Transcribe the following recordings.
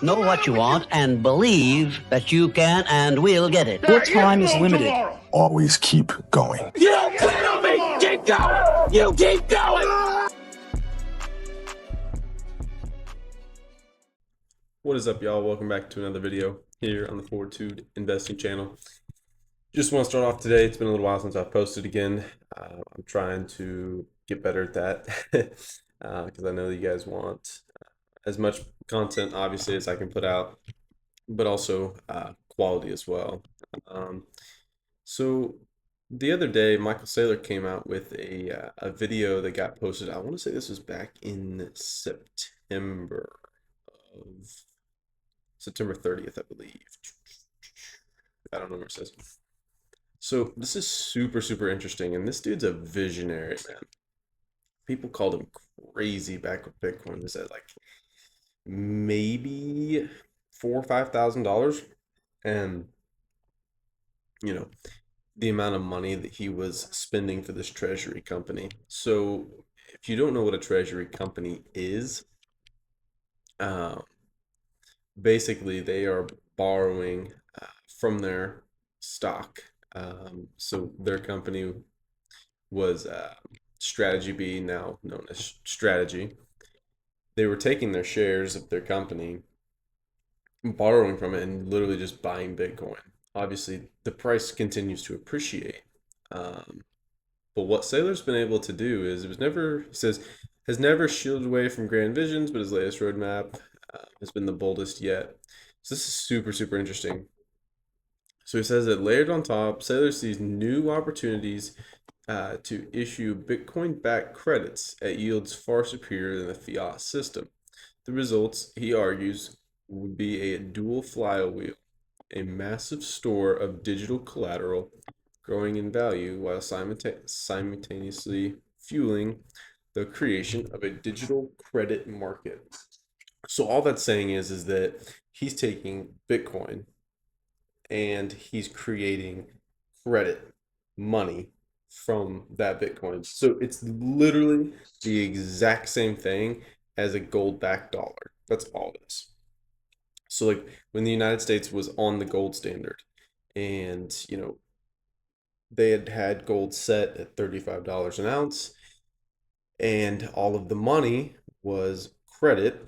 know what you want and believe that you can and will get it. Your time is limited. Always keep going. You kill me! Keep going! You keep going! What is up, y'all? Welcome back to another video here on the Fortitude Investing channel. Just want to start off today. It's been a little while since I've posted again. I'm trying to get better at that because I know that you guys want as much content, obviously, as I can put out, but also quality as well. So the other day, Micheal Saylor came out with a video that got posted. I want to say this was back in September 30th, I believe. I don't know where it says. So this is super interesting, and this dude's a visionary, man. People called him crazy back with Bitcoin. He said like maybe $4,000 or $5,000, and you know the amount of money that he was spending for this treasury company. So if you don't know what a treasury company is, basically they are borrowing from their stock. So their company was Strategy B, now known as Strategy. They were taking their shares of their company, borrowing from it, and literally just buying Bitcoin. Obviously, the price continues to appreciate. But what Saylor's been able to do is, has never shielded away from grand visions, but his latest roadmap has been the boldest yet. So this is super interesting. So he says that layered on top, Saylor sees new opportunities to issue Bitcoin-backed credits at yields far superior than the fiat system. The results, he argues, would be a dual flywheel, a massive store of digital collateral growing in value while simultaneously fueling the creation of a digital credit market. So all that's saying is that he's taking Bitcoin and he's creating credit money from that Bitcoin. So it's literally the exact same thing as a gold-backed dollar. That's all it is. So like when the United States was on the gold standard, and they had gold set at $35 an ounce, and all of the money was credit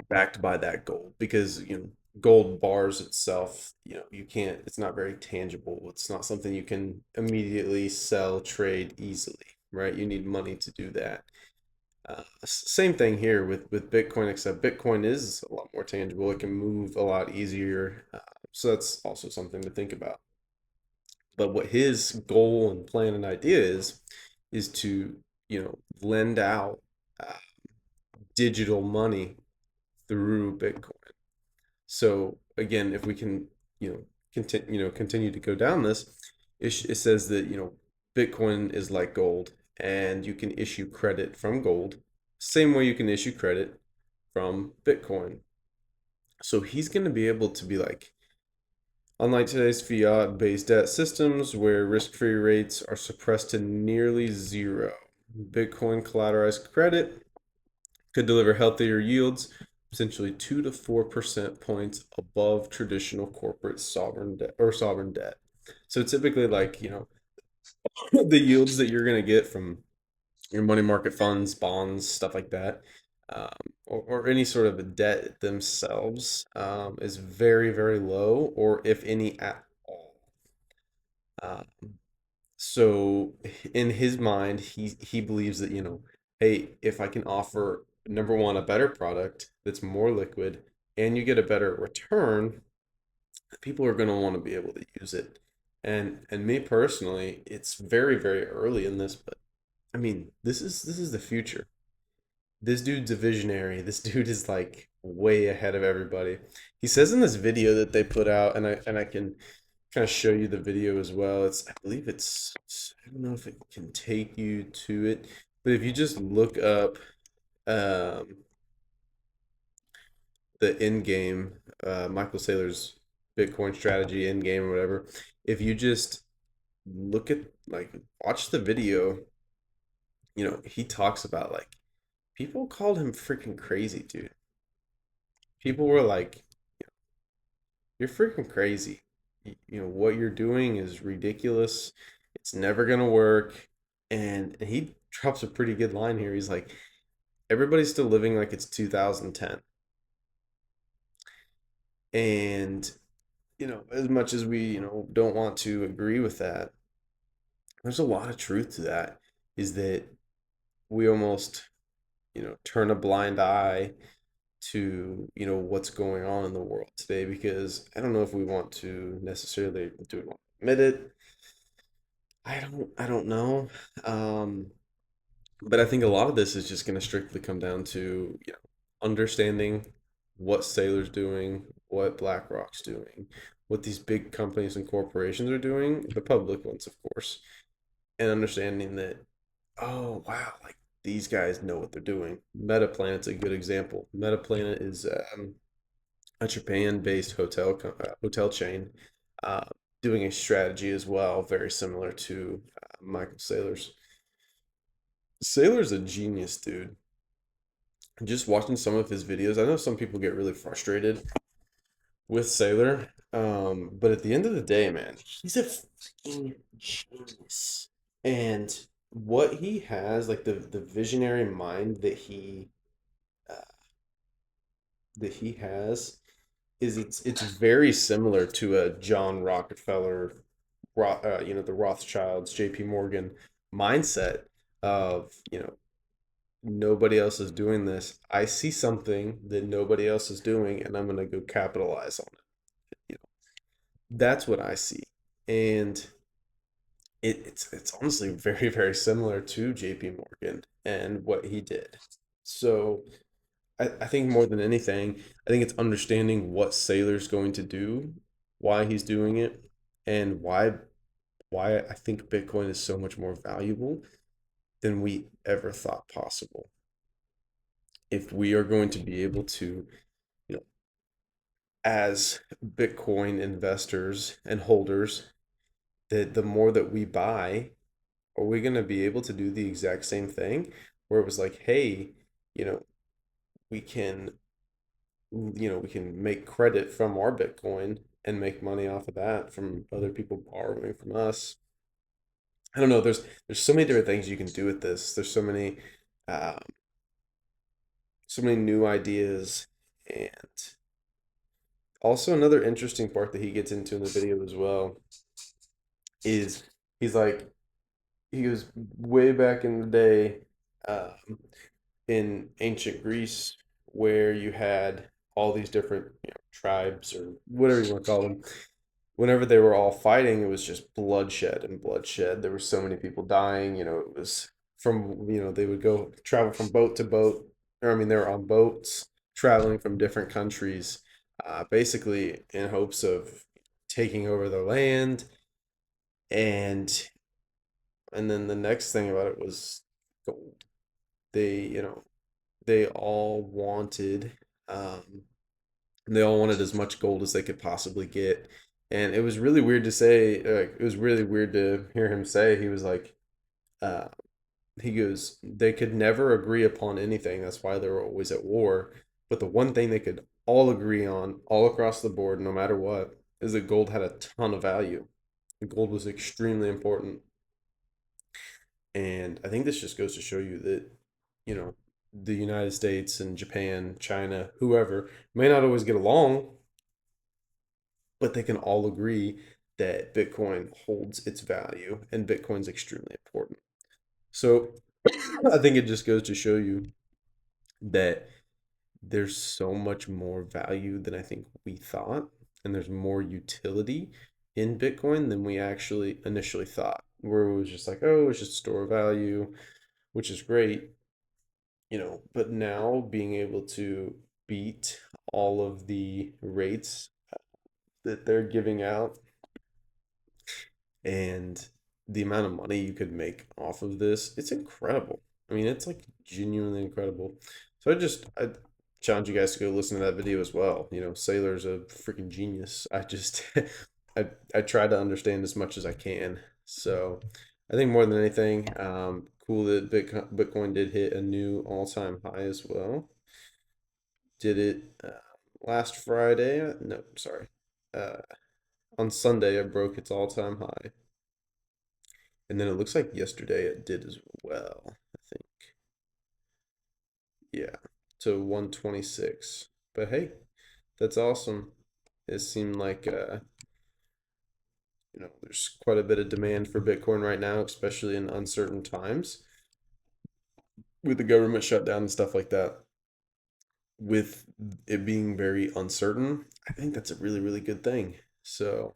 backed by that gold, because gold bars itself, you can't, it's not very tangible. It's not something you can immediately sell, trade easily, right? You need money to do that. Same thing here with Bitcoin, except Bitcoin is a lot more tangible. It can move a lot easier. So that's also something to think about. But what his goal and plan and idea is to, lend out digital money through Bitcoin. So again, if we can, continue to go down this, it says that, Bitcoin is like gold, and you can issue credit from gold, same way you can issue credit from Bitcoin. So he's going to be able to be like, unlike today's fiat-based debt systems where risk-free rates are suppressed to nearly zero, Bitcoin collateralized credit could deliver healthier yields, essentially 2 to 4% points above traditional corporate sovereign debt. So typically, like, the yields that you're going to get from your money market funds, bonds, stuff like that, or any sort of a debt themselves, is very low, or if any at all. So in his mind, he believes that, hey, if I can offer, number one, a better product that's more liquid, and you get a better return, people are going to want to be able to use it. And me personally, it's very early in this, but I mean, this is the future. This dude's a visionary. This dude is like way ahead of everybody. He says in this video that they put out, and I can kind of show you the video as well. I believe it's, I don't know if it can take you to it, but if you just look up the end game, Micheal Saylor's Bitcoin strategy end game or whatever, if you just look at, like, watch the video, he talks about, like, people called him freaking crazy, dude. people were like, "You're freaking crazy. What you're doing is ridiculous. It's never gonna work." And he drops a pretty good line here. He's like, "Everybody's still living like it's 2010." And as much as we, don't want to agree with that, there's a lot of truth to that. Is that we almost, turn a blind eye to, what's going on in the world today because I don't know if we want to necessarily do it, admit it. I don't know. Um, but I think a lot of this is just going to strictly come down to, understanding what Sailor's doing, what BlackRock's doing, what these big companies and corporations are doing, the public ones, of course, and understanding that, oh, wow, like these guys know what they're doing. Metaplanet's a good example. Metaplanet is a Japan-based hotel chain, uh, doing a strategy as well, very similar to Micheal Saylor's. Saylor's a genius, dude. Just watching some of his videos, I know some people get really frustrated with Saylor, but at the end of the day, man, he's a freaking genius. And what he has, like the visionary mind uh, that he has, is it's very similar to a John Rockefeller, the Rothschilds, J.P. Morgan mindset of, nobody else is doing this. I see something that nobody else is doing, and I'm gonna go capitalize on it. That's what I see, and it's honestly very very similar to J.P. Morgan and what he did. So I think more than anything, I think it's understanding what Sailor's going to do, why he's doing it, and why I think Bitcoin is so much more valuable than we ever thought possible. If we are going to be able to, you know, as Bitcoin investors and holders, that the more that we buy, are we going to be able to do the exact same thing? Where it was like, hey, you know, we can, we can make credit from our Bitcoin and make money off of that from other people borrowing from us. I don't know. There's so many different things you can do with this. There's uh, so many new ideas, and also another interesting part that he gets into in the video as well is he's like he goes way back in the day, um, in ancient Greece, where you had all these different, tribes or whatever you want to call them. Whenever they were all fighting, it was just bloodshed and bloodshed. There were so many people dying. It was from, they would go travel from boat to boat, or I mean, they were on boats traveling from different countries, basically in hopes of taking over their land. And then the next thing about it was gold. They all wanted, um, they all wanted as much gold as they could possibly get. And it was really weird to say, it was really weird to hear him say, he was like, uh, he goes, they could never agree upon anything. That's why they were always at war. But the one thing they could all agree on, all across the board, no matter what, is that gold had a ton of value. Gold was extremely important. And I think this just goes to show you that, you know, the United States and Japan, China, whoever may not always get along, but they can all agree that Bitcoin holds its value and Bitcoin's extremely important. So I think it just goes to show you that there's so much more value than I think we thought, and there's more utility in Bitcoin than we actually initially thought. Where it was just like, oh, it's just a store of value, which is great, but now being able to beat all of the rates that they're giving out and the amount of money you could make off of this, it's incredible. I mean, it's like genuinely incredible. So I challenge you guys to go listen to that video as well. Sailor's a freaking genius. I just I try to understand as much as I can. So I think more than anything, cool that Bitcoin did hit a new all-time high as well. Did it? last Friday, no, sorry, uh, on Sunday it broke its all-time high, and then it looks like yesterday it did as well. I think, yeah, to 126. But hey, that's awesome. It seemed like there's quite a bit of demand for Bitcoin right now, especially in uncertain times with the government shutdown and stuff like that. With it being very uncertain, I think that's a really, really good thing. So,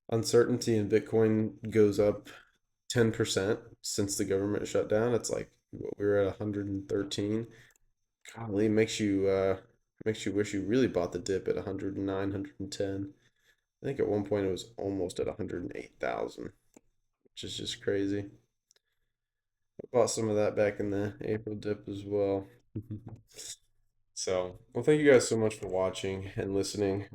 uncertainty in Bitcoin goes up 10% since the government shut down. It's like what, we were at 113. Golly, makes you wish you really bought the dip at 109, 110. I think at one point it was almost at 108,000, which is just crazy. I bought some of that back in the April dip as well. So, well, thank you guys so much for watching and listening.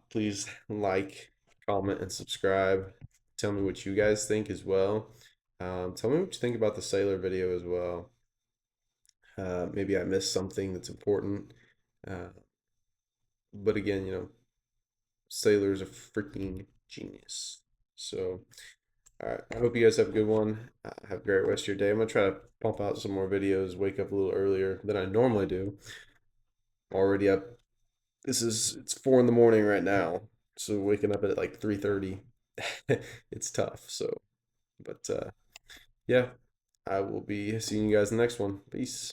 Please like, comment, and subscribe. Tell me what you guys think as well. Tell me what you think about the Sailor video as well. Maybe I missed something that's important. Uh, but again, Sailor's a freaking genius. So, all right. I hope you guys have a good one. Have a great rest of your day. I'm gonna try to pump out some more videos, wake up a little earlier than I normally do. Already up. It's 4 in the morning right now. So waking up at like 3:30, it's tough. So, but yeah, I will be seeing you guys in the next one. Peace.